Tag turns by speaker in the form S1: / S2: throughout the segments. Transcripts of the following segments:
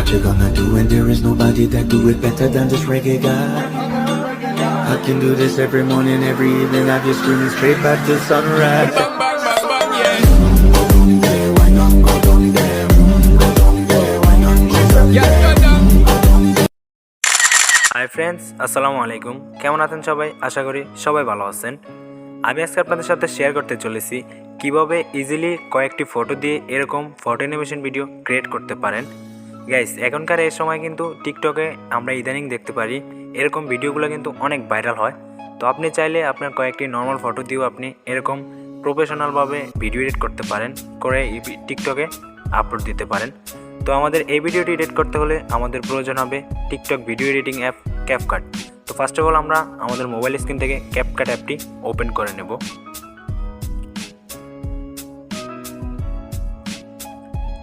S1: what you gonna do when there is nobody that do it better than this reggae guy? I can do this every morning, every evening. I've you screaming straight back to sunrise.
S2: Bang, bang, bang, bang, yeah.
S1: Go down there, why not go down there? Go down there, why not go down
S2: Yes,
S1: there?
S2: go down.
S1: Go down there.
S3: Hi friends, আসসালামু আলাইকুম। কেমন আছেন সবাই? আশা করি সবাই ভালো আছেন। আমি আজকে আপনাদের সাথে শেয়ার করতে চলেছি কিভাবে ইজিলি কয়েকটি ফটো দিয়ে এরকম ফটো অ্যানিমেশন ভিডিও ক্রিয়েট করতে পারেন। গাইস, এখনকার এই সময় কিন্তু টিকটকে আমরা ইদানিং দেখতে পারি এরকম ভিডিওগুলো কিন্তু অনেক ভাইরাল হয়। তো আপনি চাইলে আপনার কয়েকটি নর্মাল ফটো দিয়েও আপনি এরকম প্রফেশনালভাবে ভিডিও এডিট করতে পারেন, করে টিকটকে আপলোড দিতে পারেন। তো আমাদের এই ভিডিওটি এডিট করতে হলে আমাদের প্রয়োজন হবে TikTok video editing app CapCut. তো ফার্স্ট অফ অল আমরা আমাদের মোবাইল স্ক্রিন থেকে ক্যাপকাট অ্যাপটি ওপেন করে নেব।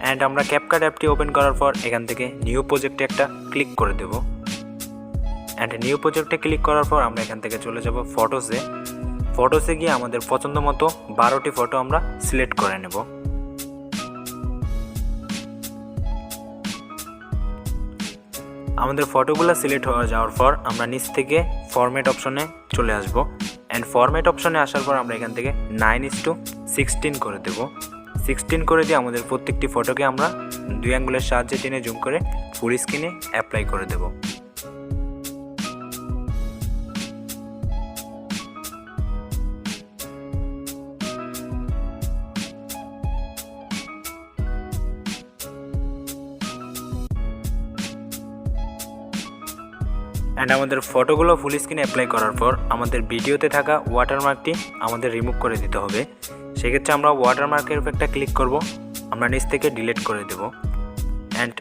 S3: অ্যান্ড আমরা ক্যাপকাট অ্যাপটি ওপেন করার পর এখান থেকে নিউ প্রজেক্টে একটা ক্লিক করে দেব। অ্যান্ড নিউ প্রজেক্টে ক্লিক করার পর আমরা এখান থেকে চলে যাব ফটোসে গিয়ে আমাদের পছন্দ মতো 12টি ফটো আমরা সিলেক্ট করে নেব। আমাদের ফটোগুলো সিলেক্ট হয়ে যাওয়ার পর আমরা নিচ থেকে ফরম্যাট অপশনে চলে আসব। অ্যান্ড ফরম্যাট অপশনে আসার পর আমরা এখান থেকে 9:16 করে দেব। 16 করে দিয়ে আমাদের প্রত্যেকটি ফটোকে আমরা 2 আঙ্গুলের সাহায্যে টেনে জুম করে ফুল স্ক্রিনে অ্যাপ্লাই করে দেব। অ্যান্ড আমাদের ফটোগুলো ফুল স্ক্রিনে অ্যাপ্লাই করার পর আমাদের ভিডিওতে থাকা ওয়াটারমার্কটি আমাদের রিমুভ করে দিতে হবে। সেক্ষেত্রে আমরা ওয়াটারমার্কের উপর একটা ক্লিক করব, আমরা নিচ থেকে ডিলিট করে দেব। অ্যান্ড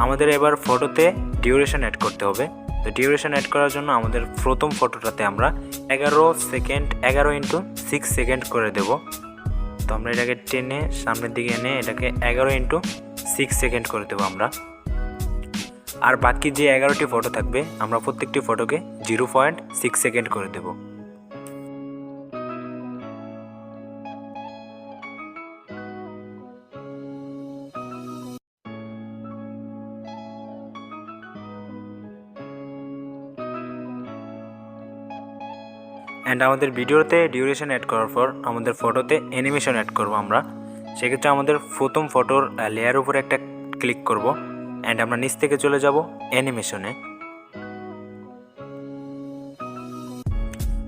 S3: আমাদের এবার ফটোতে ডিউরেশন অ্যাড করতে হবে। তো ডিউরেশন অ্যাড করার জন্য আমাদের প্রথম ফটোটাতে আমরা 11x6 সেকেন্ড করে দেব। তো আমরা এটাকে টেনে সামনের দিকে এনে এটাকে 11x6 সেকেন্ড করে দেবো আমরা। আর বাকি যে 11টি ফটো থাকবে আমরা প্রত্যেকটি ফটোকে 0.6 সেকেন্ড করে দেব। অ্যান্ড আমাদের ভিডিওতে ডিউরেশন অ্যাড করার পর আমাদের ফটোতে অ্যানিমেশন অ্যাড করব আমরা। সেক্ষেত্রে আমাদের প্রথম ফটোর লেয়ার উপরে একটা ক্লিক করব। অ্যান্ড আমরা নিচ থেকে চলে যাব অ্যানিমেশনে।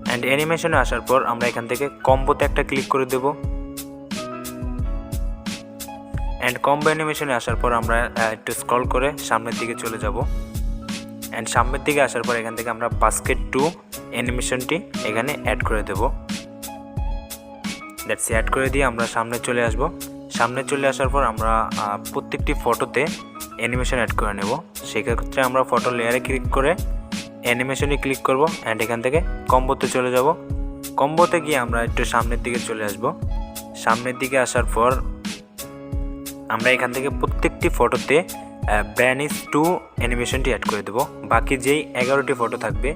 S3: অ্যান্ড অ্যানিমেশনে আসার পর আমরা এখান থেকে কম্বোতে একটা ক্লিক করে দেব। অ্যান্ড কম্বো অ্যানিমেশনে আসার পর আমরা একটু স্ক্রল করে সামনের দিকে চলে যাব। অ্যান্ড সামনের দিকে আসার পর এখান থেকে আমরা বাস্কেট টু অ্যানিমেশনটি এখানে অ্যাড করে দেব। দ্যাটস অ্যাড করে দিয়ে আমরা সামনে চলে আসব। সামনে চলে আসার পর আমরা প্রত্যেকটি ফটোতে অ্যানিমেশন অ্যাড করে নেব। সেক্ষেত্রে আমরা ফটো লেয়ারে ক্লিক করে অ্যানিমেশনে ক্লিক করব। অ্যান্ড এখান থেকে কম্বোতে চলে যাব। কম্বোতে গিয়ে আমরা একটু সামনের দিকে চলে আসব। সামনের দিকে আসার পর আমরা এখান থেকে প্রত্যেকটি ফটোতে ব্যানিশ টু অ্যানিমেশনটি অ্যাড করে দেব। বাকি যেই 11টি ফটো থাকবে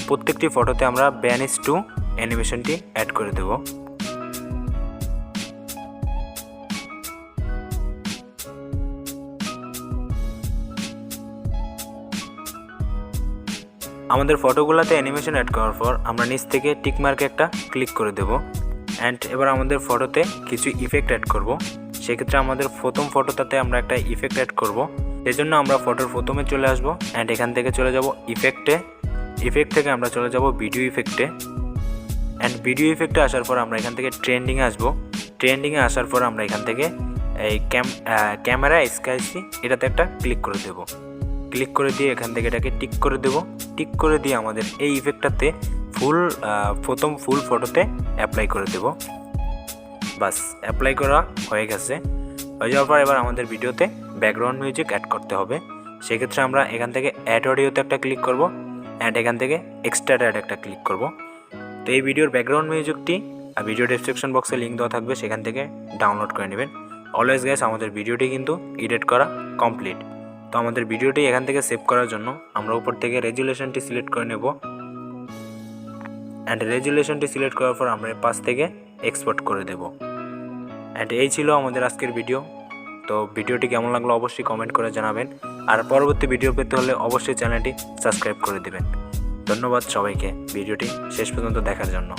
S3: প্রত্যেকটি ফটোতে আমরা ব্যানিশ টু অ্যানিমেশনটি অ্যাড করে দেব। আমাদের ফটোগুলোতে অ্যানিমেশন অ্যাড করার পর আমরা নিচ থেকে টিক মার্কে একটা ক্লিক করে দেব। অ্যান্ড এবার আমাদের ফটোতে কিছু ইফেক্ট অ্যাড করব। সেক্ষেত্রে আমাদের প্রথম ফটোটাতে আমরা একটা ইফেক্ট অ্যাড করব। সেই জন্য আমরা ফটোর প্রথমে চলে আসব। অ্যান্ড এখান থেকে চলে যাব ইফেক্টে। ইফেক্ট থেকে আমরা চলে যাব ভিডিও ইফেক্টে। অ্যান্ড ভিডিও ইফেক্টে আসার পর আমরা এখান থেকে ট্রেন্ডিংয়ে আসব। ট্রেন্ডিংয়ে আসার পর আমরা এখান থেকে এই ক্যামেরা স্কাইসি এটাতে একটা ক্লিক করে দেব। ক্লিক করে দিয়ে এখান থেকে এটাকে টিক করে দেব। টিক করে দিয়ে আমাদের এই ইফেক্টটাতে প্রথম ফুল ফটোতে অ্যাপ্লাই করে দেব। বাস, অ্যাপ্লাই করা হয়ে গেছে। হয়ে যাওয়ার পর এবার আমাদের ভিডিওতে ব্যাকগ্রাউন্ড মিউজিক অ্যাড করতে হবে। সেক্ষেত্রে আমরা এখান থেকে অ্যাড অডিওতে একটা ক্লিক করব। অ্যান্ড এখান থেকে এক্সট্রা অ্যাড একটা ক্লিক করব। তো এই ভিডিওর ব্যাকগ্রাউন্ড মিউজিকটি ভিডিও ডেসক্রিপশন বক্সে লিঙ্ক দেওয়া থাকবে, সেখান থেকে ডাউনলোড করে নেবেন। অলওয়েজ গাইস, আমাদের ভিডিওটি কিন্তু এডিট করা কমপ্লিট। তো আমাদের ভিডিওটি এখান থেকে সেভ করার জন্য আমরা উপর থেকে রেজুলেশনটি সিলেক্ট করে নেব। অ্যান্ড রেজুলেশনটি সিলেক্ট করার পর আমরা পাশ থেকে এক্সপোর্ট করে দেব। অ্যান্ড এই ছিল আমাদের আজকের ভিডিও। তো ভিডিওটি কেমন লাগলো অবশ্যই কমেন্ট করে জানাবেন, আর পরবর্তী ভিডিও পেতে হলে অবশ্যই চ্যানেলটি সাবস্ক্রাইব করে দেবেন। ধন্যবাদ সবাইকে ভিডিওটি শেষ পর্যন্ত দেখার জন্য।